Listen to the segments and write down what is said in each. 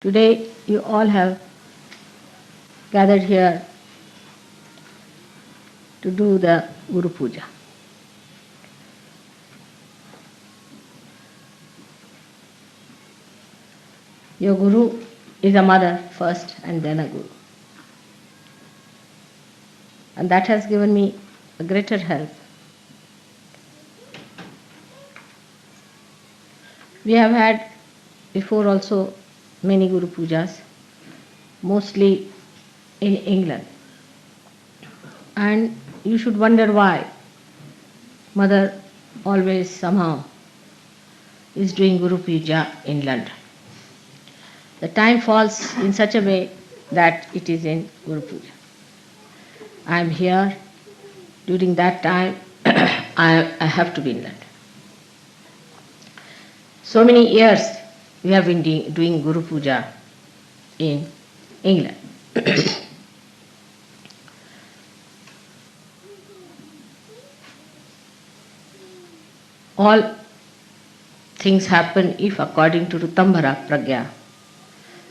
Today you all have gathered here to do the Guru Puja. Your Guru is a mother first and then a Guru. And that has given me a greater help. We have had before also many Guru Pujas, mostly in England. And you should wonder why Mother always somehow is doing Guru Puja in London. The time falls in such a way that it is in Guru Puja. I am here. During that time, I have to be in London. So many years we have been doing Guru Puja in England. All things happen if according to Rutambhara Pragya,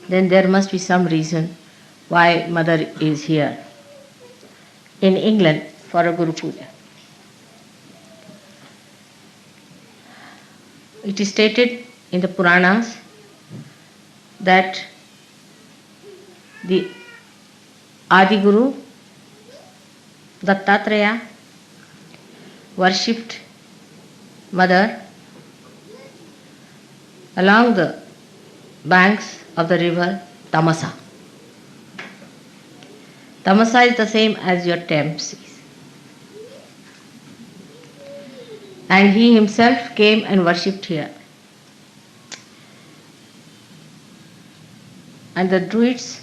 then there must be some reason why Mother is here in England for a Guru Puja. It is stated in the Puranas that the Adi Guru Dattatreya worshipped Mother along the banks of the river Tamasa. Tamasa is the same as your Thames is. And he himself came and worshipped here. And the Druids,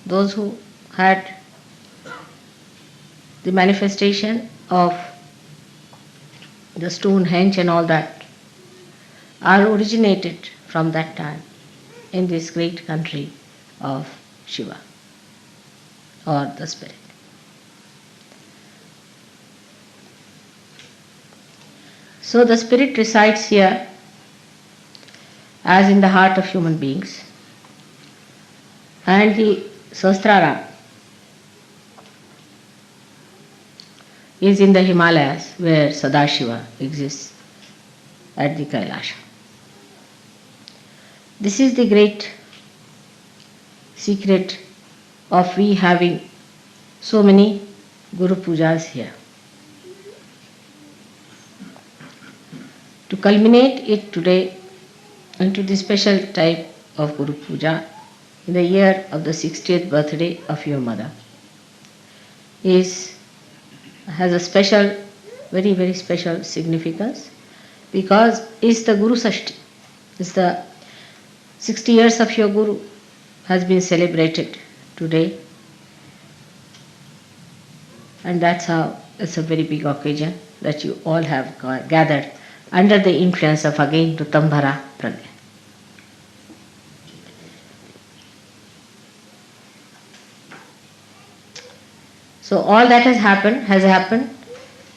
those who had the manifestation of the Stonehenge and all that, are originated from that time in this great country of Shiva or the spirit. So the spirit resides here as in the heart of human beings, and the Sahasrara is in the Himalayas where Sadashiva exists at the Kailasha. This is the great secret of we having so many Guru Pujas here. To culminate it today into the special type of Guru Puja in the year of the 60th birthday of your mother has a special, very, very special significance, because it's the Guru Sashti. It's the 60 years of your Guru has been celebrated today, and that's how it's a very big occasion that you all have gathered under the influence of again Rutambhara Pragya. So all that has happened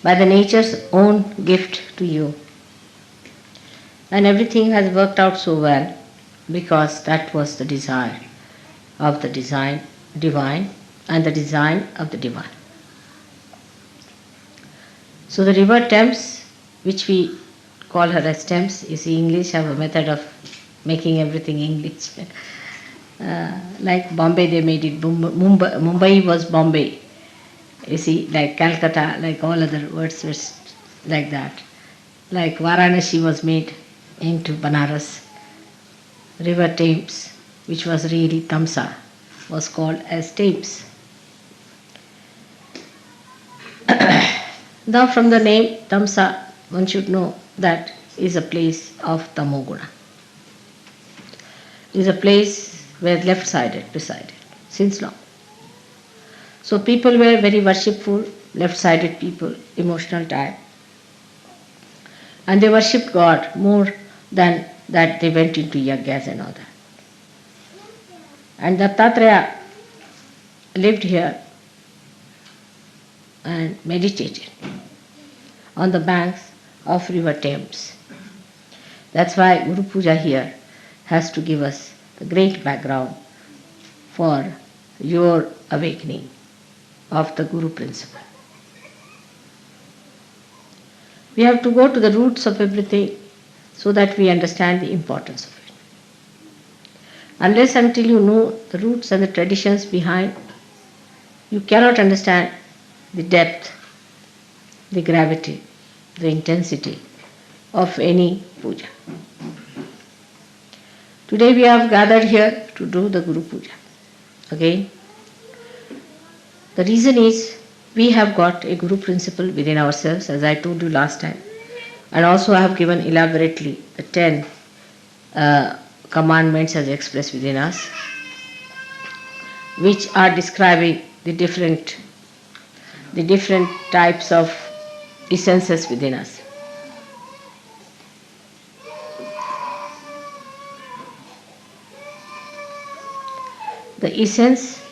by the nature's own gift to you. And everything has worked out so well because that was the desire of the divine and the design of the divine. So the river Thames, which we call her as Thames, you see English have a method of making everything English. Like Bombay they made it, Mumbai was Bombay. You see, like Calcutta, like all other words were like that. Like Varanasi was made into Banaras. River Thames, which was really Tamsa, was called as Thames. Now from the name Tamsa, one should know that is a place of Tamoguna. Is a place where left-sided resided since long. So people were very worshipful, left-sided people, emotional type. And they worshipped God more than that they went into yajnas and all that. And Dattatreya lived here and meditated on the banks of river Thames. That's why Guru Puja here has to give us the great background for your awakening of the Guru principle. We have to go to the roots of everything so that we understand the importance of it. Unless until you know the roots and the traditions behind, you cannot understand the depth, the gravity, the intensity of any puja. Today we have gathered here to do the Guru Puja. Again, the reason is we have got a Guru principle within ourselves, as I told you last time, and also I have given elaborately the 10 commandments as expressed within us, which are describing the different types of essences within us. The essence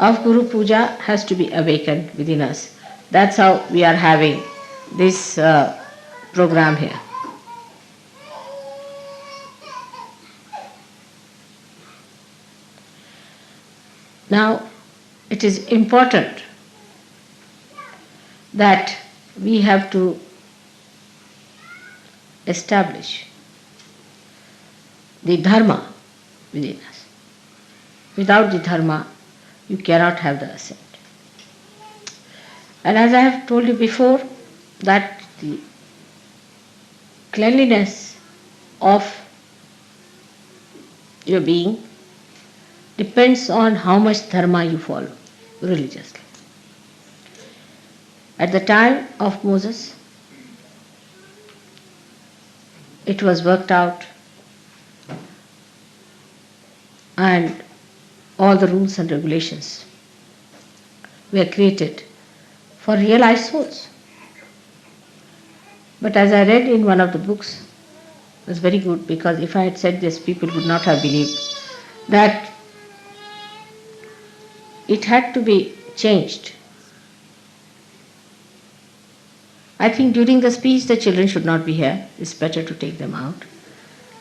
of Guru Puja has to be awakened within us. That's how we are having this program here. Now, it is important that we have to establish the dharma within us. Without the dharma, you cannot have the ascent. And as I have told you before, that the cleanliness of your being depends on how much dharma you follow religiously. At the time of Moses, it was worked out and all the rules and regulations were created for realized souls. But as I read in one of the books, it was very good, because if I had said this, people would not have believed, that it had to be changed. I think during the speech the children should not be here. It's better to take them out.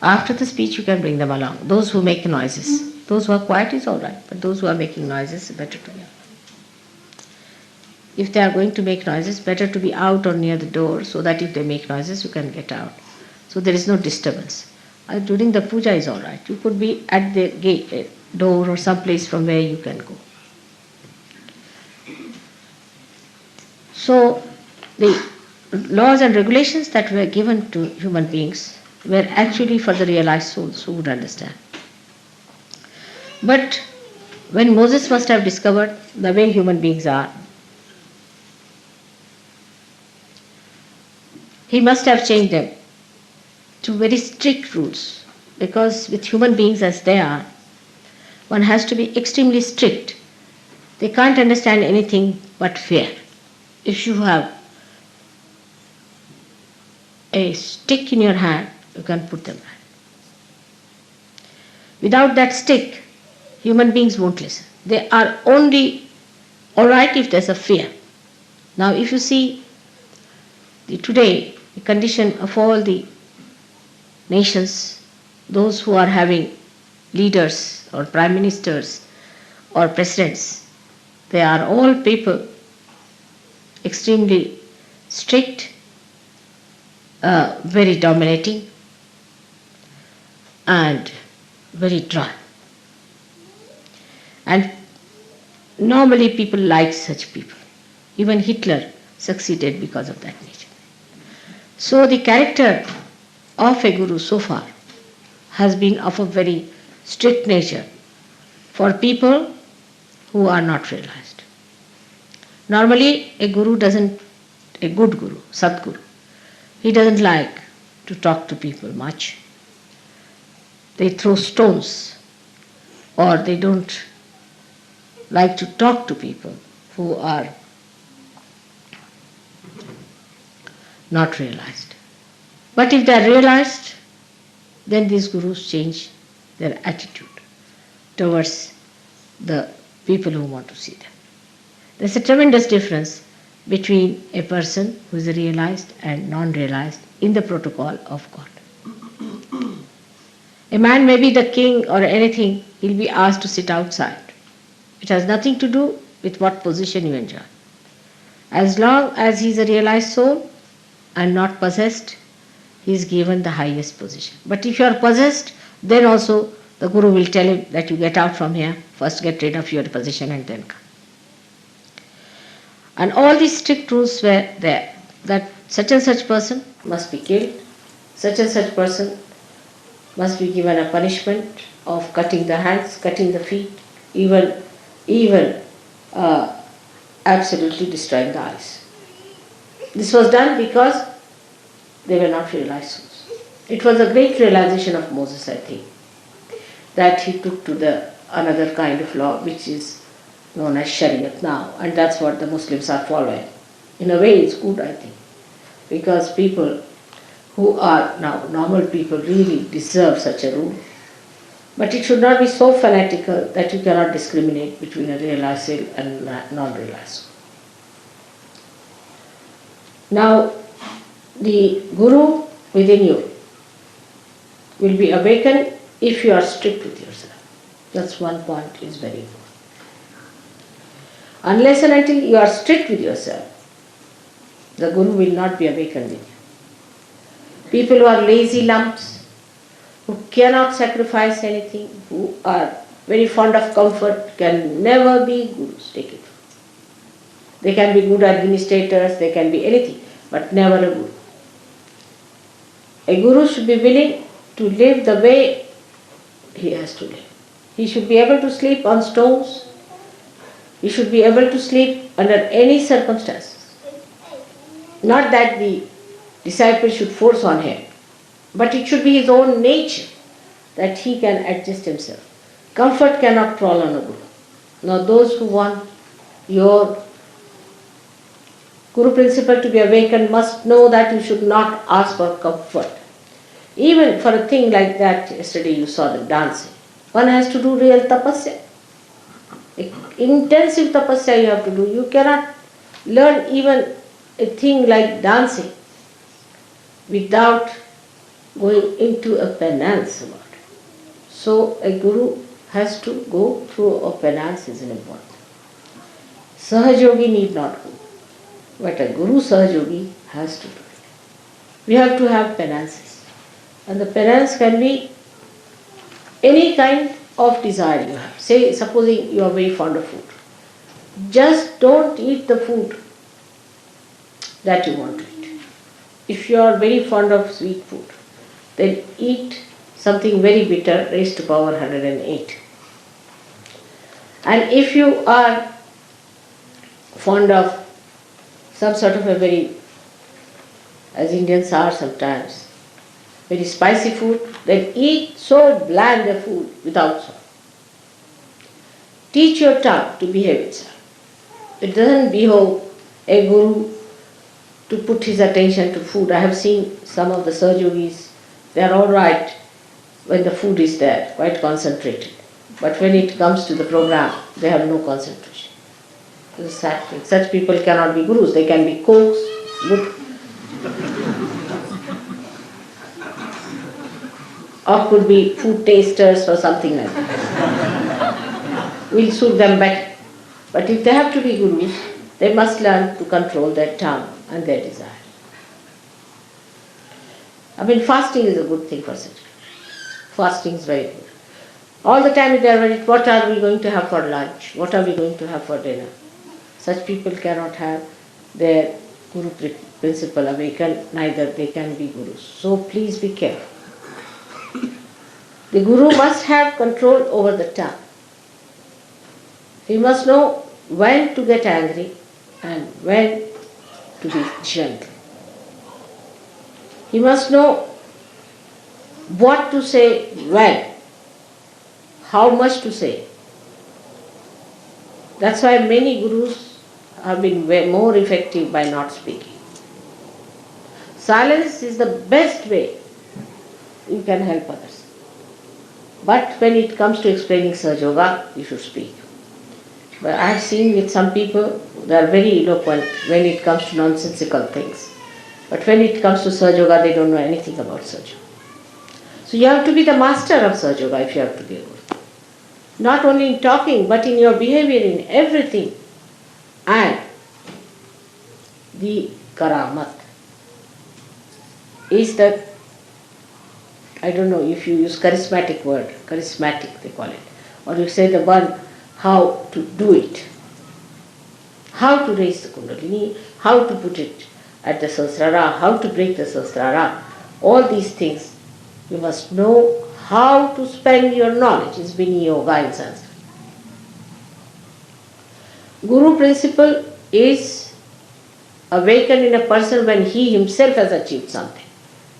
After the speech you can bring them along. Those who make noises. Those who are quiet is all right, but those who are making noises, better to be out. If they are going to make noises, better to be out or near the door, so that if they make noises you can get out. So there is no disturbance. During the puja is all right. You could be at the gate, door, or some place from where you can go. So the laws and regulations that were given to human beings were actually for the realized souls who would understand. But when Moses must have discovered the way human beings are, he must have changed them to very strict rules, because with human beings as they are, one has to be extremely strict. They can't understand anything but fear. If you have a stick in your hand, you can put them back. Without that stick, human beings won't listen. They are only alright if there's a fear. Now if you see today, the condition of all the nations, those who are having leaders or prime ministers or presidents, they are all people extremely strict, very dominating, and very dry. And normally people like such people. Even Hitler succeeded because of that nature. So the character of a guru so far has been of a very strict nature for people who are not realized. Normally a good guru, Sadguru, he doesn't like to talk to people much. They throw stones, or they don't like to talk to people who are not realized. But if they are realized, then these gurus change their attitude towards the people who want to see them. There's a tremendous difference between a person who is realized and non-realized in the protocol of God. A man may be the king or anything, he'll be asked to sit outside. It has nothing to do with what position you enjoy. As long as he is a realized soul and not possessed, he is given the highest position. But if you are possessed, then also the Guru will tell him that you get out from here, first get rid of your position and then come. And all these strict rules were there, that such and such person must be killed, such and such person must be given a punishment of cutting the hands, cutting the feet, even absolutely destroying the eyes. This was done because they were not realized souls. It was a great realization of Moses, I think, that he took to the another kind of law which is known as Shariat now, and that's what the Muslims are following. In a way it's good, I think, because people who are now normal people really deserve such a rule. But it should not be so fanatical that you cannot discriminate between a realized soul and non-realized soul. Now, the Guru within you will be awakened if you are strict with yourself. That's one point is very important. Unless and until you are strict with yourself, the Guru will not be awakened with you. People who are lazy lumps, who cannot sacrifice anything, who are very fond of comfort, can never be Gurus. Take it. They can be good administrators, they can be anything, but never a Guru. A Guru should be willing to live the way he has to live. He should be able to sleep on stones. He should be able to sleep under any circumstances. Not that the disciple should force on him, but it should be his own nature that he can adjust himself. Comfort cannot crawl on a Guru. Now those who want your Guru principle to be awakened must know that you should not ask for comfort. Even for a thing like that, yesterday you saw the dancing. One has to do real tapasya. Intensive tapasya you have to do. You cannot learn even a thing like dancing without going into a penance about it. So a Guru has to go through a penance is an important. Sahajogi need not go, but a Guru Sahajogi has to do it. We have to have penances. And the penance can be any kind of desire you have. Say, supposing you are very fond of food. Just don't eat the food that you want to eat. If you are very fond of sweet food, then eat something very bitter raised to power 108. And if you are fond of some sort of a very, as Indians are sometimes, very spicy food, then eat so bland a food without salt. Teach your tongue to behave itself. It doesn't behove a Guru to put his attention to food. I have seen some of the Sahajogis, they are all right when the food is there, quite concentrated. But when it comes to the program, they have no concentration. It's a sad thing. Such people cannot be Gurus. They can be cooks, good, or could be food tasters or something like that. We'll suit them better. But if they have to be Gurus, they must learn to control their tongue and their desire. I mean, fasting is a good thing for such. Fasting is very good. All the time they are worried, what are we going to have for lunch? What are we going to have for dinner? Such people cannot have their Guru principle awakened, neither they can be Gurus. So please be careful. The Guru must have control over the tongue. He must know when to get angry and when to be gentle. He must know what to say when, how much to say. That's why many Gurus have been more effective by not speaking. Silence is the best way you can help others. But when it comes to explaining Sahaja Yoga, you should speak. But I have seen with some people, they are very eloquent when it comes to nonsensical things. But when it comes to Sahaja Yoga, they don't know anything about Sahaja Yoga. So you have to be the master of Sahaja Yoga if you have to be a guru. Not only in talking, but in your behavior, in everything. And the karamat is the, I don't know if you use charismatic word, charismatic they call it, or you say the one how to do it, how to raise the kundalini, how to put it at the sahasrara, how to break the sahasrara, all these things you must know how to spend your knowledge. It's Vini Yoga in Sanskrit. Guru principle is awakened in a person when he himself has achieved something.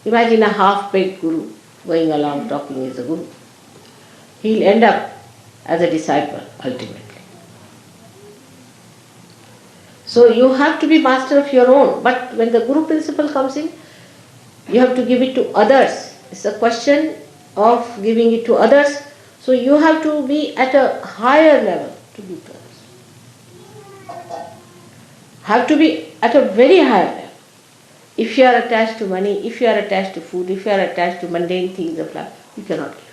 Imagine a half-baked guru going along talking as a guru. He'll end up as a disciple ultimately. So you have to be master of your own. But when the guru principle comes in, you have to give it to others. It's a question of giving it to others. So you have to be at a higher level to give to others. Have to be at a very high level. If you are attached to money, if you are attached to food, if you are attached to mundane things of life, you cannot give.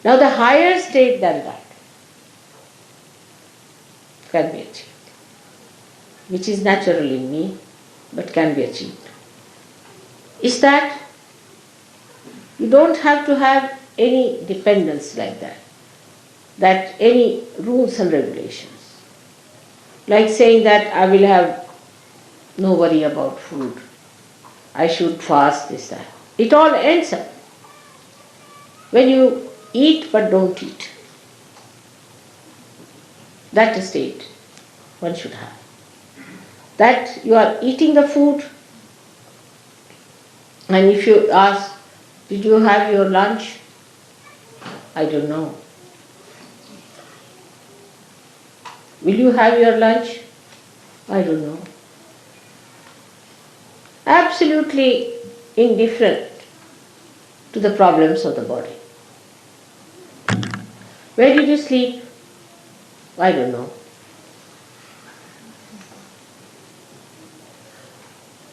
Now the higher state than that can be achieved, which is natural in me, but can be achieved, is that you don't have to have any dependence like that any rules and regulations. Like saying that I will have no worry about food, I should fast, this, that. It all ends up when you eat but don't eat. That's the state one should have. That you are eating the food, and if you ask, did you have your lunch? I don't know. Will you have your lunch? I don't know. Absolutely indifferent to the problems of the body. Where did you sleep? I don't know.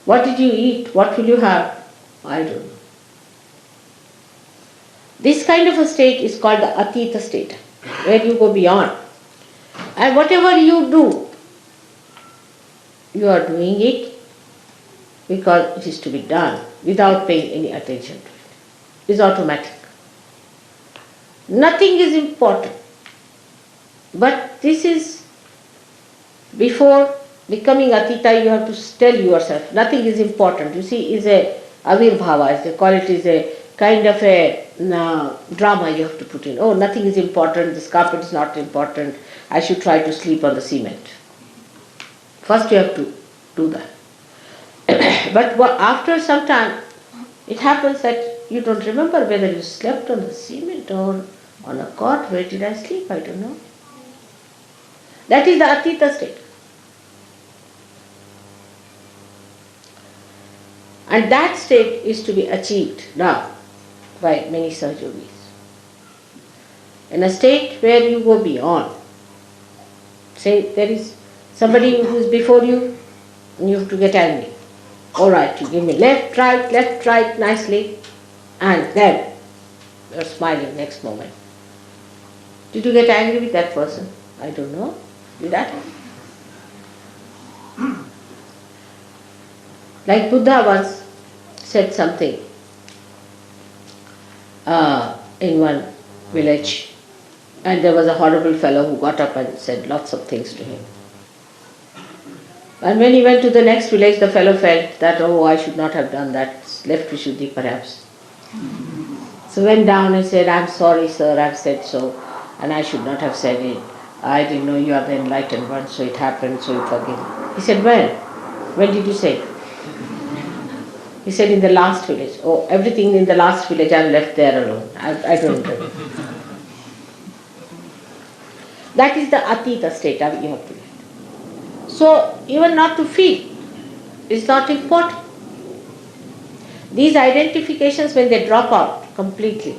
What did you eat? What will you have? I don't know. This kind of a state is called the Atita state, where you go beyond. And whatever you do, you are doing it because it is to be done without paying any attention to it. It is automatic. Nothing is important. But this is, before becoming Atita, you have to tell yourself, nothing is important. You see, is a avirbhava, as they call it, is a kind of a drama you have to put in. Oh, nothing is important, this carpet is not important, I should try to sleep on the cement. First you have to do that. But after some time, it happens that you don't remember whether you slept on the cement or on a cot. Where did I sleep? I don't know. That is the Atita state. And that state is to be achieved now by many Sahaja Yogis. In a state where you go beyond. Say there is somebody who is before you and you have to get angry. All right, you give me left, right nicely, and then you are smiling next moment. Did you get angry with that person? I don't know. Did that happen? Like Buddha once said something in one village, and there was a horrible fellow who got up and said lots of things to him. And when he went to the next village, the fellow felt that, oh, I should not have done that, left Vishuddhi perhaps. So went down and said, I'm sorry sir, I've said so, and I should not have said it. I didn't know you are the enlightened one, so it happened, so you forgive me. He said, when? When did you say it? He said, in the last village. Oh, everything in the last village I've left there alone. I don't know. That is the Atita state you have to get. So, even not to feel is not important. These identifications, when they drop out completely,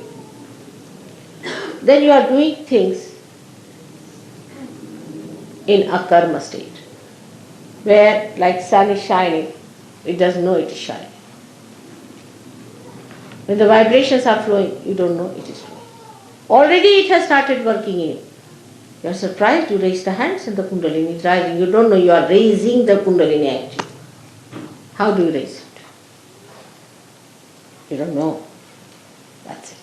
then you are doing things in a karma state, where like sun is shining, it doesn't know it is shining. When the vibrations are flowing, you don't know it is flowing. Already it has started working in you. You are surprised, you raise the hands and the Kundalini is rising. You don't know you are raising the Kundalini actually. How do you raise it? You don't know. That's it.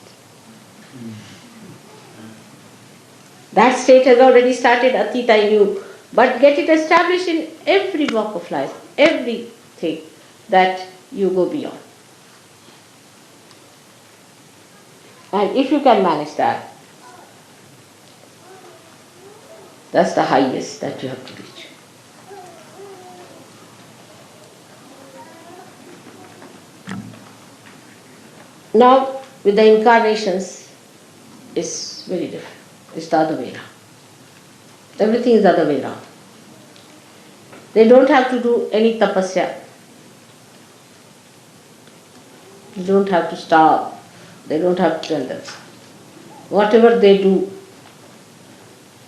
That state has already started, Atita, in you. But get it established in every walk of life, everything that you go beyond. And if you can manage that, that's the highest that you have to reach. Now, with the incarnations, it's very different. It's the other way around. Everything is the other way around. They don't have to do any tapasya. They don't have to starve. They don't have to tell them. Whatever they do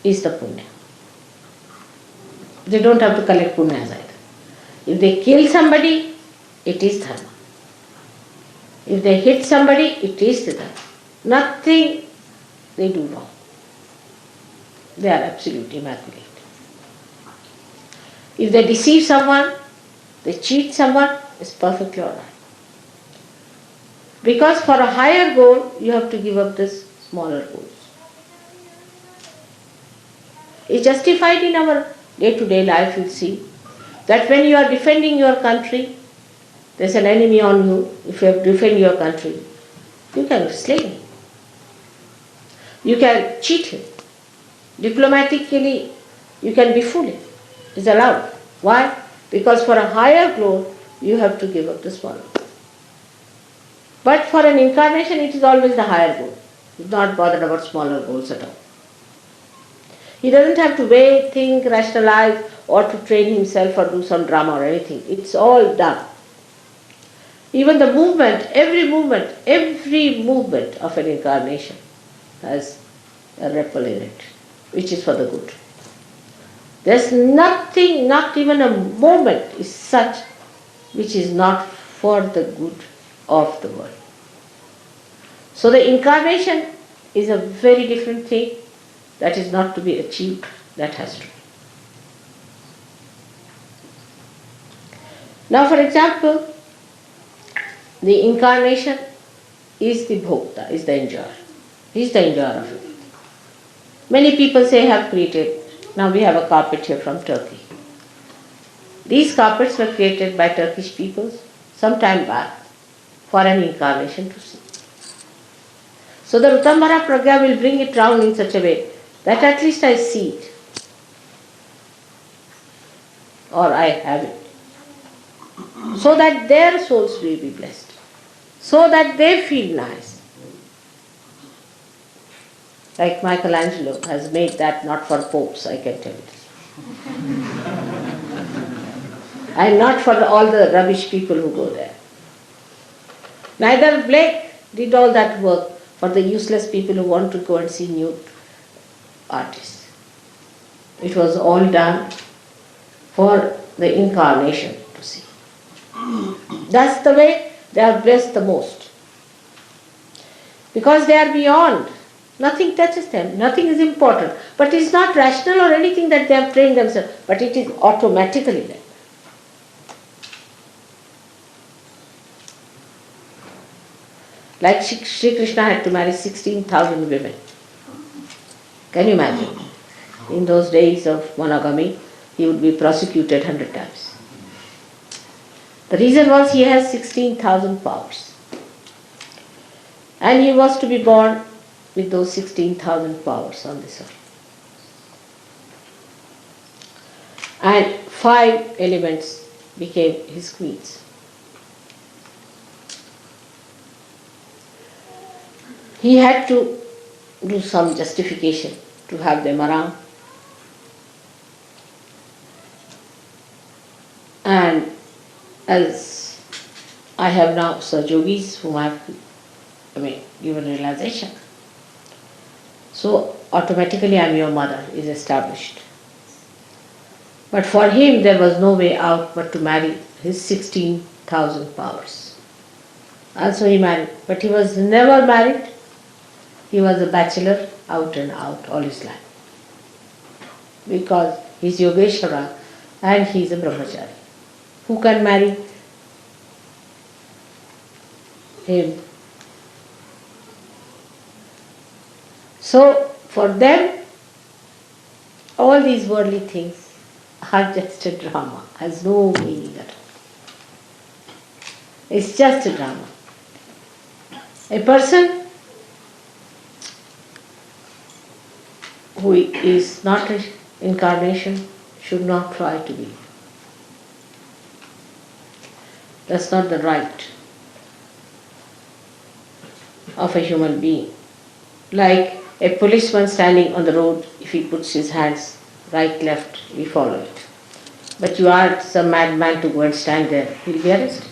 is the punya. They don't have to collect punyas either. If they kill somebody, it is dharma. If they hit somebody, it is the dharma. Nothing they do wrong. They are absolutely immaculate. If they deceive someone, they cheat someone, it's perfectly alright. Because for a higher goal, you have to give up this smaller goals. It's justified in our day-to-day life, you'll see, that when you are defending your country, there's an enemy on you. If you have to defend your country, you can slay him. You can cheat him. Diplomatically, you can befool him. It's allowed. Why? Because for a higher goal, you have to give up the smaller goal. But for an incarnation, it is always the higher goal. He's not bothered about smaller goals at all. He doesn't have to wait, think, rationalize, or to train himself or do some drama or anything. It's all done. Even the movement, every movement of an incarnation has a ripple in it, which is for the good. There's nothing, not even a moment is such which is not for the good of the world. So the incarnation is a very different thing that is not to be achieved, that has to be. Now for example, the incarnation is the bhokta, is the enjoyer. He is the enjoyer of it. Many people say have created. Now we have a carpet here from Turkey. These carpets were created by Turkish people some time back for an incarnation to see. So the Rutambara Pragya will bring it round in such a way that at least I see it. Or I have it. So that their souls will be blessed. So that they feel nice. Like Michelangelo has made that not for popes, I can tell you. And not for all the rubbish people who go there. Neither Blake did all that work for the useless people who want to go and see nude artists. It was all done for the incarnation to see. That's the way they are blessed the most. Because they are beyond. Nothing touches them. Nothing is important. But it is not rational or anything that they have trained themselves. But it is automatically there. Like Shri Krishna had to marry 16,000 women. Can you imagine? In those days of monogamy, he would be prosecuted 100 times. The reason was he has 16,000 powers. And he was to be born with those 16,000 powers on this earth. And 5 elements became his queens. He had to do some justification to have them around. And as I have now Sajogis whom I have given realization. So automatically I am your mother is established. But for him there was no way out but to marry his 16,000 powers. Also he married, but he was never married. He was a bachelor out and out all his life. Because he's Yogeshwara and he's a brahmachari. Who can marry him? So for them, all these worldly things are just a drama, has no meaning at all. It's just a drama. A person who is not an incarnation should not try to be. That's not the right of a human being. Like a policeman standing on the road, if he puts his hands right, left, we follow it. But you ask some madman to go and stand there, he'll be arrested.